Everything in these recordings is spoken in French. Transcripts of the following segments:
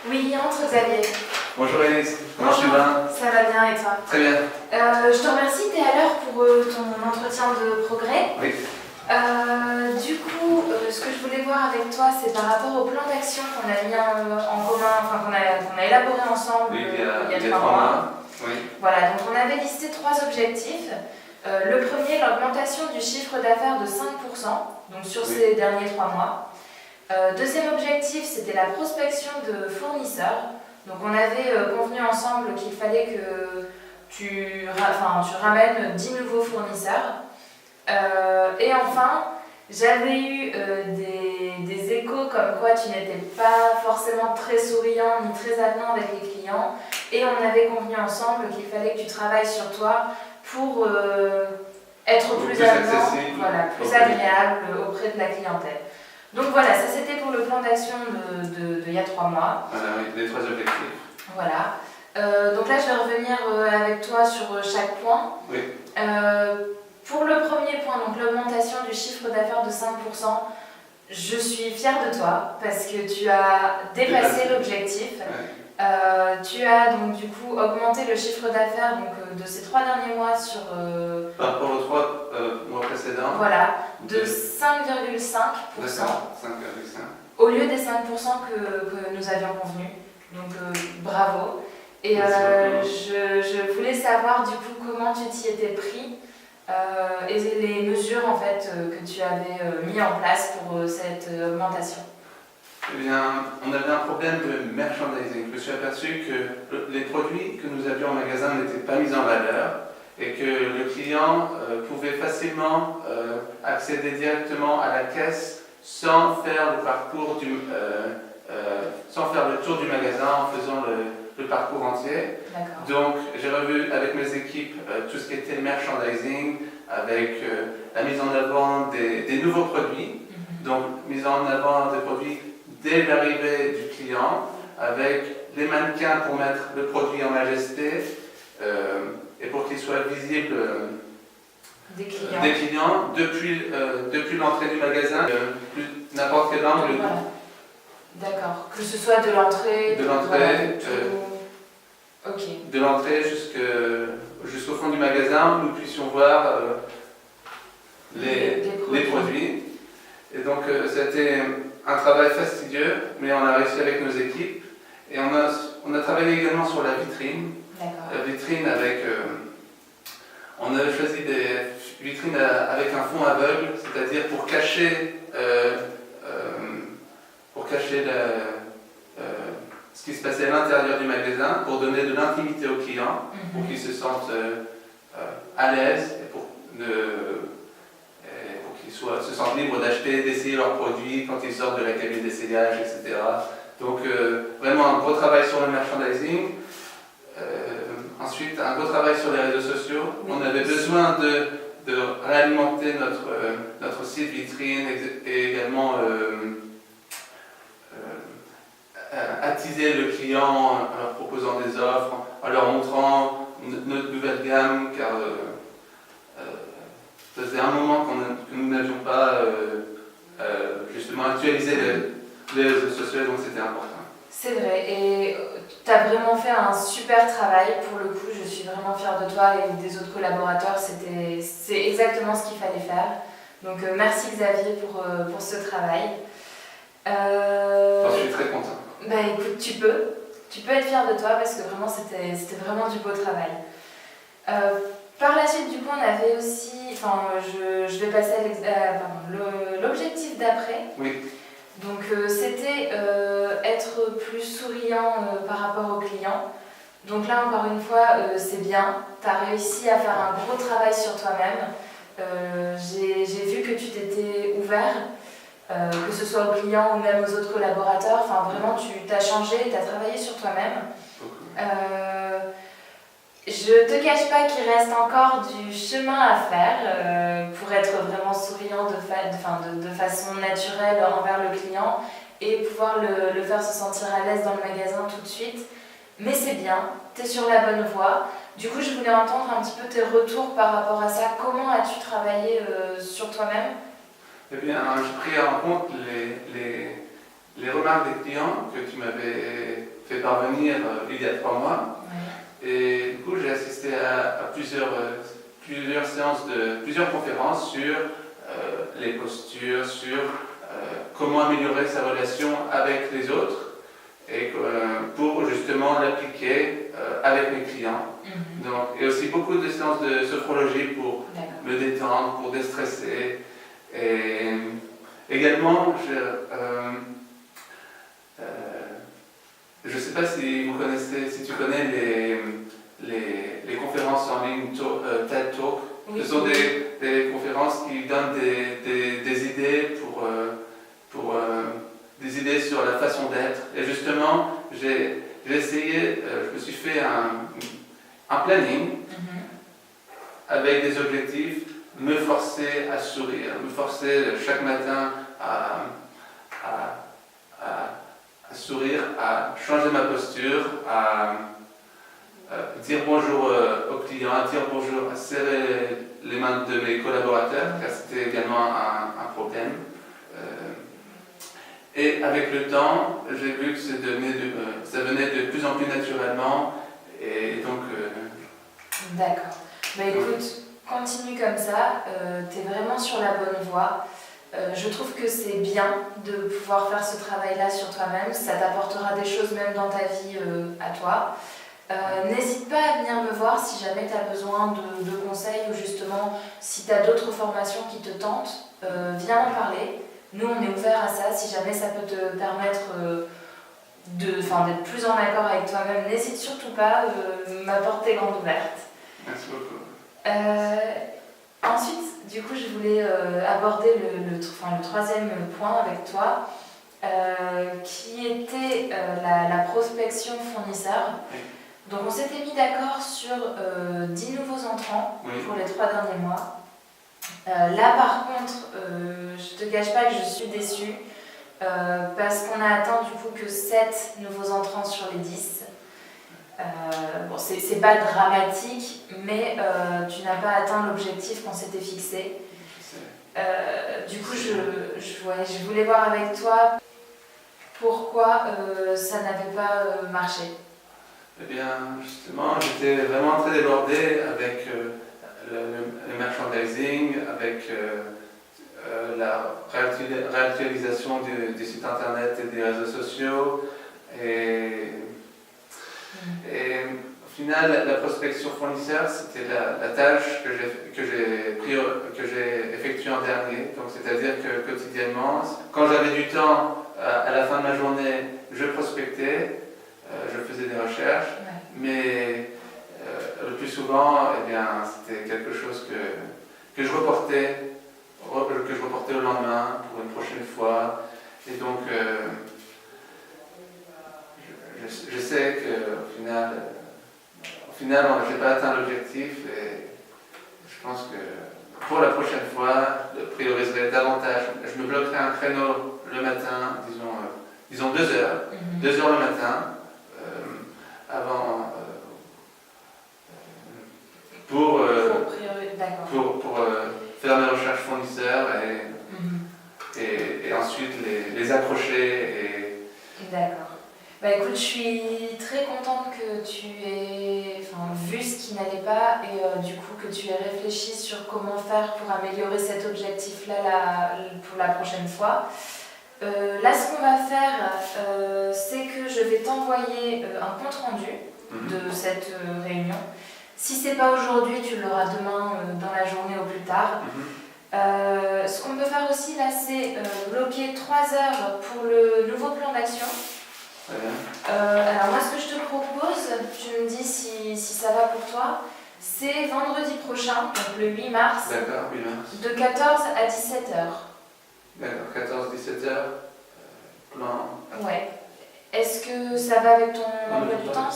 Oui, entre Xavier. Bonjour Elise, comment tu Bonjour, vas? ça va bien et toi? Très bien. Je te remercie, tu es à l'heure pour ton entretien de progrès. Oui. Ce que je voulais voir avec toi, c'est par rapport au plan d'action qu'on a mis en commun, enfin qu'on a élaboré ensemble Oui, il y a 3 mois. Oui. Voilà, donc on avait listé 3 objectifs. Le premier, l'augmentation du chiffre d'affaires de 5%, donc sur ces derniers 3 mois. Deuxième objectif, c'était la prospection de fournisseurs. Donc on avait convenu ensemble qu'il fallait que tu ramènes 10 nouveaux fournisseurs. Et enfin, j'avais eu des échos comme quoi tu n'étais pas forcément très souriant ni très avenant avec les clients. Et on avait convenu ensemble qu'il fallait que tu travailles sur toi pour être plus avenant, plus agréable auprès de la clientèle. Donc voilà, ça c'était pour le plan d'action de il y a 3 mois. Voilà, oui, les 3 objectifs. Voilà. Donc là, je vais revenir avec toi sur chaque point. Oui. Pour le premier point, donc l'augmentation du chiffre d'affaires de 5%, je suis fière de toi parce que tu as dépassé l'objectif. Ouais. Tu as donc du coup augmenté le chiffre d'affaires de ces 3 derniers mois sur... Par rapport aux 3 mois précédents. Voilà, de 5,5%. De 5,5. Au lieu des 5% que nous avions convenu. Donc bravo. Et je voulais savoir du coup comment tu t'y étais pris et les mesures en fait que tu avais mis en place pour cette augmentation. Eh bien, on avait un problème de merchandising. Je me suis aperçu que les produits que nous avions en magasin n'étaient pas mis en valeur et que le client pouvait facilement accéder directement à la caisse sans faire sans faire le tour du magasin en faisant le parcours entier. Donc j'ai revu avec mes équipes tout ce qui était merchandising, avec la mise en avant des nouveaux produits, donc mise en avant des produits dès l'arrivée du client, avec les mannequins pour mettre le produit en majesté et pour qu'il soit visible des clients depuis l'entrée du magasin, n'importe quel angle. Voilà. D'accord, que ce soit de l'entrée, de l'entrée jusqu'au fond du magasin, où nous puissions voir les produits. Et donc c'était un travail fastidieux, mais on a réussi avec nos équipes. Et on a travaillé également sur la vitrine. La vitrine avec... on a choisi des vitrines avec un fond aveugle, c'est-à-dire pour cacher ce qui se passait à l'intérieur du magasin, pour donner de l'intimité aux clients, pour qu'ils se sentent à l'aise et pour qu'ils se sentent libres d'acheter, d'essayer leurs produits quand ils sortent de la cabine d'essayage, etc. Donc vraiment un gros travail sur le merchandising. Ensuite, un gros travail sur les réseaux sociaux. On avait besoin de réalimenter notre site vitrine et également attiser le client en leur proposant des offres, en leur montrant notre nouvelle gamme, car ça faisait un moment que nous n'avions pas justement actualisé les réseaux sociaux, donc c'était important. C'est vrai, et tu as vraiment fait un super travail pour le coup, je suis vraiment fière de toi et des autres collaborateurs, c'est exactement ce qu'il fallait faire. Donc merci Xavier pour ce travail. Je suis très content. Bah écoute, tu peux être fière de toi parce que vraiment c'était vraiment du beau travail. Par la suite du coup on avait aussi, je vais passer à l'objectif d'après. Oui. Donc c'était être plus souriant par rapport aux clients. Donc là encore une fois c'est bien, tu as réussi à faire un gros travail sur toi-même. J'ai vu que tu t'étais ouvert, que ce soit aux clients ou même aux autres collaborateurs. Enfin vraiment tu t'as changé, tu as travaillé sur toi-même. Je te cache pas qu'il reste encore du chemin à faire pour être vraiment souriant de façon naturelle envers le client et pouvoir le faire se sentir à l'aise dans le magasin tout de suite. Mais c'est bien, tu es sur la bonne voie. Du coup, je voulais entendre un petit peu tes retours par rapport à ça. Comment as-tu travaillé sur toi-même ? Eh bien, j'ai pris en compte les remarques des clients que tu m'avais fait parvenir il y a 3 mois. Et du coup, j'ai assisté à plusieurs séances, plusieurs conférences sur les postures, sur comment améliorer sa relation avec les autres et pour justement l'appliquer avec mes clients. Donc, et aussi beaucoup de séances de sophrologie pour me détendre, pour déstresser. Et également, je ne sais pas si tu connais les conférences en ligne TED Talk. Oui. Ce sont des conférences qui donnent des idées des idées sur la façon d'être. Et justement, j'ai essayé, je me suis fait un planning avec des objectifs, me forcer à sourire, me forcer chaque matin à sourire, à changer ma posture, à dire bonjour aux clients, à dire bonjour, à serrer les mains de mes collaborateurs, car c'était également un problème. Et avec le temps, j'ai vu que ça venait de plus en plus naturellement, et donc... D'accord. Bah écoute, continue comme ça, tu es vraiment sur la bonne voie. Je trouve que c'est bien de pouvoir faire ce travail-là sur toi-même, ça t'apportera des choses même dans ta vie à toi. N'hésite pas à venir me voir si jamais tu as besoin de conseils ou justement si tu as d'autres formations qui te tentent, viens en parler. Nous on est ouverts à ça, si jamais ça peut te permettre d'être plus en accord avec toi-même, n'hésite surtout pas, ma porte est grande ouverte. Merci beaucoup. Ensuite, du coup, je voulais aborder le troisième point avec toi, qui était la prospection fournisseur. Oui. Donc, on s'était mis d'accord sur 10 nouveaux entrants pour les 3 derniers mois. Là, par contre, je te cache pas que je suis déçue, parce qu'on a atteint du coup que 7 nouveaux entrants sur les 10. Bon, c'est pas dramatique, mais tu n'as pas atteint l'objectif qu'on s'était fixé. Du coup, je voulais voir avec toi pourquoi ça n'avait pas marché. Eh bien, justement, j'étais vraiment très débordé avec le merchandising, avec la réactualisation du site internet et des réseaux sociaux. Et au final, la prospection fournisseur, c'était la tâche que j'ai effectuée en dernier. Donc, c'est-à-dire que quotidiennement, quand j'avais du temps, à la fin de ma journée, je prospectais, je faisais des recherches, mais le plus souvent, eh bien, c'était quelque chose que je reportais au lendemain pour une prochaine fois. Et donc, je sais qu'au final, je n'ai pas atteint l'objectif et je pense que pour la prochaine fois, je prioriserai davantage. Je me bloquerai un créneau le matin, disons 2 heures, 2 heures le matin, avant, pour faire mes recherches fournisseurs et ensuite les accrocher. D'accord. Bah écoute, je suis très contente que tu aies vu ce qui n'allait pas et du coup que tu aies réfléchi sur comment faire pour améliorer cet objectif-là pour la prochaine fois. Là, ce qu'on va faire, c'est que je vais t'envoyer un compte-rendu de cette réunion. Si ce n'est pas aujourd'hui, tu l'auras demain dans la journée au plus tard. Ce qu'on peut faire aussi là, c'est bloquer 3 heures pour le nouveau plan d'action. Alors moi, ce que je te propose, tu me dis si ça va pour toi, c'est vendredi prochain, donc le 8 mars, de 14 à 17 heures. D'accord, 14-17 heures, plan. Ouais. Est-ce que ça va avec ton emploi du temps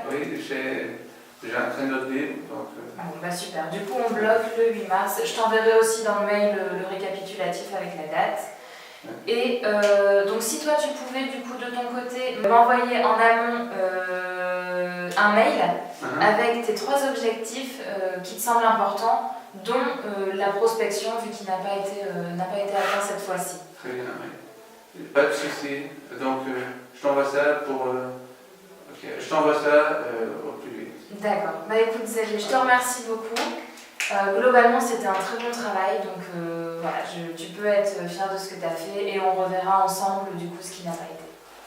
Oui, j'ai un créneau de libre. Donc, super. Du coup, on bloque le 8 mars. Je t'enverrai aussi dans le mail le récapitulatif avec la date. Et donc, si toi, tu pouvais, du coup, de ton côté, m'envoyer en amont un mail avec tes 3 objectifs qui te semblent importants, dont la prospection, vu qu'il n'a pas été atteint cette fois-ci. Très bien, oui. Pas de souci. Donc, je t'envoie ça pour je t'envoie ça au plus vite. D'accord. Bah écoute Xavier, je te remercie beaucoup. Globalement, c'était un très bon travail, donc voilà, tu peux être fier de ce que tu as fait et on reverra ensemble du coup ce qui n'a pas été.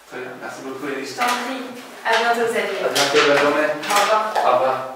Très bien, merci beaucoup Élise. Je t'en prie. À bientôt Xavier. À bientôt, bonne journée. Au revoir. Au revoir.